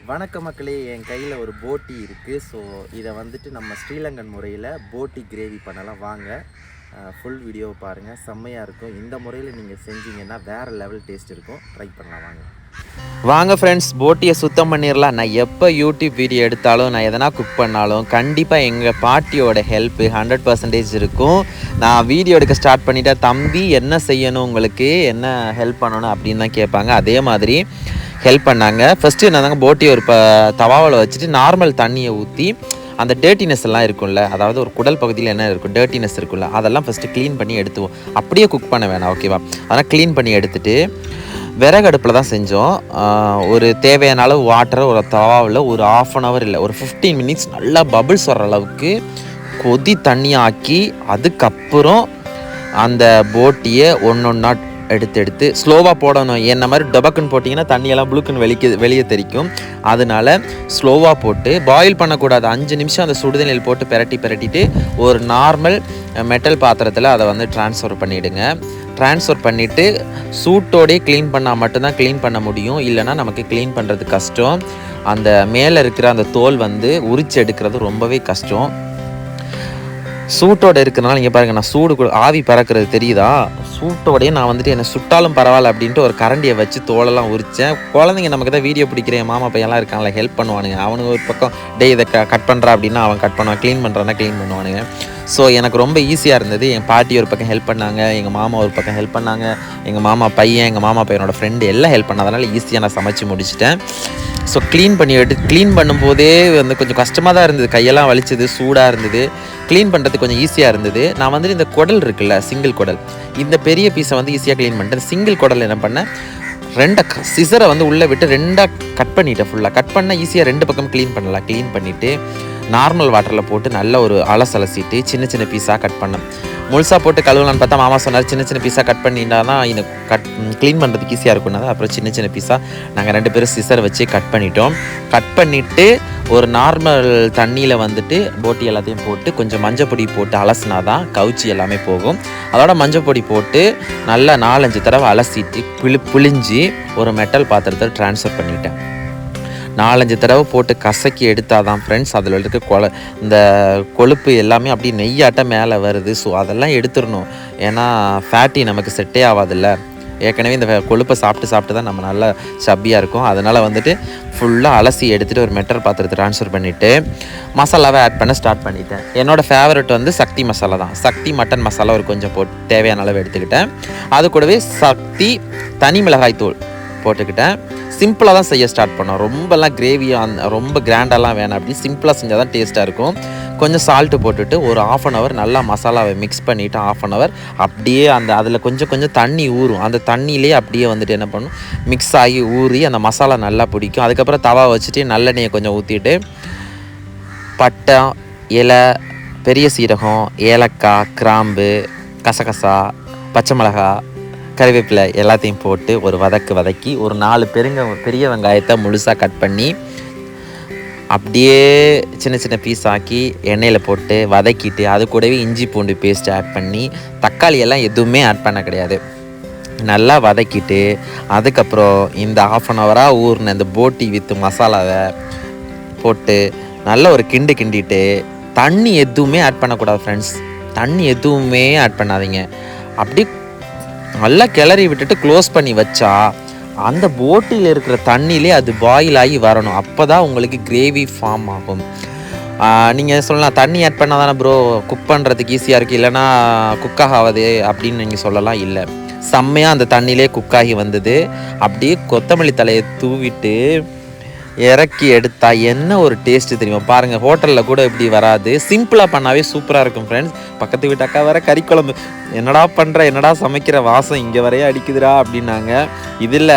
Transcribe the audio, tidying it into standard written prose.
வணக்க மக்களே, என் கையில் ஒரு போட்டி இருக்குது. ஸோ இதை வந்துட்டு நம்ம ஸ்ரீலங்கன் முறையில் போட்டி கிரேவி பண்ணலாம். வாங்க, ஃபுல் வீடியோவை பாருங்கள், செம்மையாக இருக்கும். இந்த முறையில் நீங்கள் செஞ்சீங்கன்னா வேறு லெவல் டேஸ்ட் இருக்கும். ட்ரை பண்ணலாம் வாங்க. வாங்க ஃப்ரெண்ட்ஸ், போட்டியை சுத்தம் பண்ணிடலாம். நான் எப்போ யூடியூப் வீடியோ எடுத்தாலும், நான் எதனா குக் பண்ணாலும் கண்டிப்பாக எங்கள் பாட்டியோட ஹெல்ப்பு 100% இருக்கும். நான் வீடியோ எடுக்க ஸ்டார்ட் பண்ணிவிட்டேன், தம்பி என்ன செய்யணும், உங்களுக்கு என்ன ஹெல்ப் பண்ணணும் அப்படின்னு தான் கேட்பாங்க. அதே மாதிரி ஹெல்ப் பண்ணாங்க. ஃபஸ்ட்டு என்னதாங்க, போட்டி ஒரு தவாவில் வச்சுட்டு நார்மல் தண்ணியை ஊற்றி அந்த டேர்ட்டினஸ் எல்லாம் இருக்கும்ல, அதாவது ஒரு குடல் பகுதியில் என்ன இருக்கும், டேர்ட்டினஸ் இருக்கும்ல, அதெல்லாம் ஃபஸ்ட்டு க்ளீன் பண்ணி எடுத்துவோம். அப்படியே குக் பண்ண வேணாம், ஓகேவா? அதெல்லாம் க்ளீன் பண்ணி எடுத்துகிட்டு விறகு அடுப்பில் தான் செஞ்சோம். ஒரு தேவையான அளவு வாட்டரை ஒரு தவாவில் ஒரு 1/2 hour இல்லை, ஒரு 15 minutes நல்லா பபிள்ஸ் வர்ற அளவுக்கு கொதி தண்ணியை ஆக்கி, அதுக்கப்புறம் அந்த போட்டியை ஒன்றா எடுத்து ஸ்லோவாக போடணும். என்ன மாதிரி டொபக்குன்னு போட்டிங்கன்னா தண்ணியெல்லாம் புளுக்குன்னு வெளியே தெரிக்கும். அதனால ஸ்லோவாக போட்டு பாயில் பண்ணக்கூடாது. 5 நிமிஷம் அந்த சுடுதண்ணியில் போட்டு பெரட்டிட்டு ஒரு நார்மல் மெட்டல் பாத்திரத்தில் அதை வந்து ட்ரான்ஸ்ஃபர் பண்ணிவிடுங்க. ட்ரான்ஸ்ஃபர் பண்ணிவிட்டு சூட்டோடே க்ளீன் பண்ணால் மட்டும்தான் க்ளீன் பண்ண முடியும், இல்லைனா நமக்கு க்ளீன் பண்ணுறது கஷ்டம். அந்த மேலே இருக்கிற அந்த தோல் வந்து உரிச்சு எடுக்கிறது ரொம்பவே கஷ்டம். சூட்டோடு இருக்கிறனால இங்கே பாருங்கள், நான் சூடு ஆவி பறக்கிறது தெரியுதா? சூட்டோடையே நான் வந்துட்டு என்னை சுட்டாலும் பரவாயில்ல அப்படின்ட்டு ஒரு கரண்டியை வச்சு தோலெல்லாம் உரித்தேன். குழந்தைங்க நமக்கு தான் வீடியோ பிடிக்கிறேன், மாமா பையன்லாம் இருக்காங்களா, ஹெல்ப் பண்ணுவானுங்க. அவனுங்க ஒரு பக்கம் இதை கட் பண்ணுறா அப்படின்னா அவன் கட் பண்ணுவான், க்ளீன் பண்ணுறான்னா க்ளீன் பண்ணுவானுங்க. ஸோ எனக்கு ரொம்ப ஈஸியாக இருந்தது. என் பாட்டி ஒரு பக்கம் ஹெல்ப் பண்ணாங்க, எங்கள் மாமா ஒரு பக்கம் ஹெல்ப் பண்ணாங்க, எங்கள் மாமா பையனோட ஃப்ரெண்டு எல்லாம் ஹெல்ப் பண்ணாதனால ஈஸியாக நான் சமைச்சு முடிச்சிட்டேன். ஸோ க்ளீன் பண்ணும்போதே வந்து கொஞ்சம் கஷ்டமாக தான் இருந்தது, கையெல்லாம் வலிச்சது, சூடாக இருந்தது. க்ளீன் பண்ணுறதுக்கு கொஞ்சம் ஈஸியாக இருந்தது. நான் வந்துட்டு இந்த குடல் இருக்குல்ல, சிங்கிள் குடல், இந்த பெரிய பீஸை வந்து ஈஸியாக க்ளீன் பண்ணிட்டேன். சிங்கிள் குடல் என்ன பண்ணேன், 2 சிசரை வந்து உள்ளே விட்டு 2 கட் பண்ணிவிட்டேன். ஃபுல்லாக கட் பண்ணால் ஈஸியாக 2 பக்கம் க்ளீன் பண்ணலாம். க்ளீன் பண்ணிவிட்டு நார்மல் வாட்டரில் போட்டு நல்ல ஒரு அலசிட்டு சின்ன பீஸாக கட் பண்ணேன். முழுசாக போட்டு கழுவலான்னு பார்த்தா மாமா சொன்னார், சின்ன பீஸாக கட் பண்ணிட்டா தான் எனக்கு க்ளீன் பண்ணுறதுக்கு ஈஸியாக இருக்கும்னா. அப்புறம் சின்ன பீஸாக நாங்கள் 2 பேரும் சிசர் வச்சு கட் பண்ணிட்டோம். கட் பண்ணிவிட்டு ஒரு நார்மல் தண்ணியில் வந்துட்டு போட்டி எல்லாத்தையும் போட்டு கொஞ்சம் மஞ்சப்பொடி போட்டு அலசினா தான் கவுச்சி எல்லாமே போகும். அதோட மஞ்சப்பொடி போட்டு நல்லா 4-5 தடவை அலசிட்டு புளிஞ்சு ஒரு மெட்டல் பாத்திரத்தில் ட்ரான்ஸ்ஃபர் பண்ணிட்டேன். 4-5 தடவை போட்டு கசக்கி எடுத்தால் தான் ஃப்ரெண்ட்ஸ் அதில் இருக்க இந்த கொழுப்பு எல்லாமே அப்படியே நெய்யாட்டம் மேலே வருது. ஸோ அதெல்லாம் எடுத்துடணும், ஏன்னா ஃபேட்டி நமக்கு செட்டே ஆகாதில்ல. ஏற்கனவே இந்த கொழுப்பை சாப்பிட்டு தான் நம்ம நல்லா சப்பியாக இருக்கும். அதனால் வந்துட்டு ஃபுல்லாக அலசி எடுத்துகிட்டு ஒரு மெட்டல் பாத்திரத்தை ட்ரான்ஸ்ஃபர் பண்ணிவிட்டு மசாலாவை ஆட் பண்ண ஸ்டார்ட் பண்ணிட்டேன். என்னோடய ஃபேவரட் வந்து சக்தி மசாலா தான். சக்தி மட்டன் மசாலா ஒரு கொஞ்சம் போட்டு தேவையான அளவு எடுத்துக்கிட்டேன். அது கூடவே சக்தி தனி மிளகாய் தூள் போட்டுக்கிட்டேன். சிம்பிளாக தான் செய்ய ஸ்டார்ட் பண்ணோம். ரொம்பலாம் கிரேவியாக ரொம்ப கிராண்டாலாம் வேணாம், அப்படி சிம்பிளாக செஞ்சால் தான் டேஸ்ட்டாக இருக்கும். கொஞ்சம் சால்ட்டு போட்டுட்டு ஒரு 1/2 hour நல்லா மசாலாவை மிக்ஸ் பண்ணிவிட்டு 1/2 hour அப்படியே அதில் கொஞ்சம் தண்ணி ஊறும். அந்த தண்ணியிலே அப்படியே வந்துட்டு என்ன பண்ணும், மிக்ஸ் ஆகி ஊறி அந்த மசாலா நல்லா பிடிக்கும். அதுக்கப்புறம் தவா வச்சுட்டு நல்லெண்ணெயை கொஞ்சம் ஊற்றிட்டு பட்டை, இலை, பெரிய சீரகம், ஏலக்காய், கிராம்பு, கசகசா, பச்சை மிளகாய், கறிவேப்பிலை எல்லாத்தையும் போட்டு ஒரு வதக்கி ஒரு 4 பெரிய வெங்காயத்தை முழுசாக கட் பண்ணி அப்படியே சின்ன பீஸ் ஆக்கி எண்ணெயில் போட்டு வதக்கிட்டு அது கூடவே இஞ்சி பூண்டு பேஸ்ட் ஆட் பண்ணி, தக்காளி எல்லாம் எதுவுமே ஆட் பண்ண கிடையாது, நல்லா வதக்கிட்டு அதுக்கப்புறம் இந்த 1/2 hour ஊறின இந்த போட்டி வித் மசாலாவை போட்டு நல்ல ஒரு கிண்டிட்டு தண்ணி எதுவுமே ஆட் பண்ணக்கூடாது ஃப்ரெண்ட்ஸ். தண்ணி எதுவுமே ஆட் பண்ணாதீங்க. அப்படி நல்லா கிளறி விட்டுட்டு க்ளோஸ் பண்ணி வச்சா அந்த போட்டியில் இருக்கிற தண்ணியிலே அது பாயில் ஆகி வரணும். அப்போ தான் உங்களுக்கு கிரேவி ஃபார்ம் ஆகும். நீங்கள் சொல்லலாம், தண்ணி ஆட் பண்ணால் தானே ப்ரோ குக் பண்ணுறதுக்கு ஈஸியாக இருக்குது, இல்லைனா குக்காக ஆகுது அப்படின்னு நீங்கள் சொல்லலாம். இல்லை, செம்மையாக அந்த தண்ணியிலே குக்காகி வந்தது. அப்படியே கொத்தமல்லி தலையை தூவிட்டு இறக்கி எடுத்தால் என்ன ஒரு டேஸ்ட்டு தெரியுமா? பாருங்கள், ஹோட்டலில் கூட இப்படி வராது. சிம்பிளாக பண்ணாவே சூப்பராக இருக்கும் ஃப்ரெண்ட்ஸ். பக்கத்து வீட்டு அக்கா வேறு கறி குழம்பு, என்னடா பண்ணுற, என்னடா சமைக்கிற, வாசம் இங்கே வரைய அடிக்குதுடா அப்படின்னாங்க. இதில்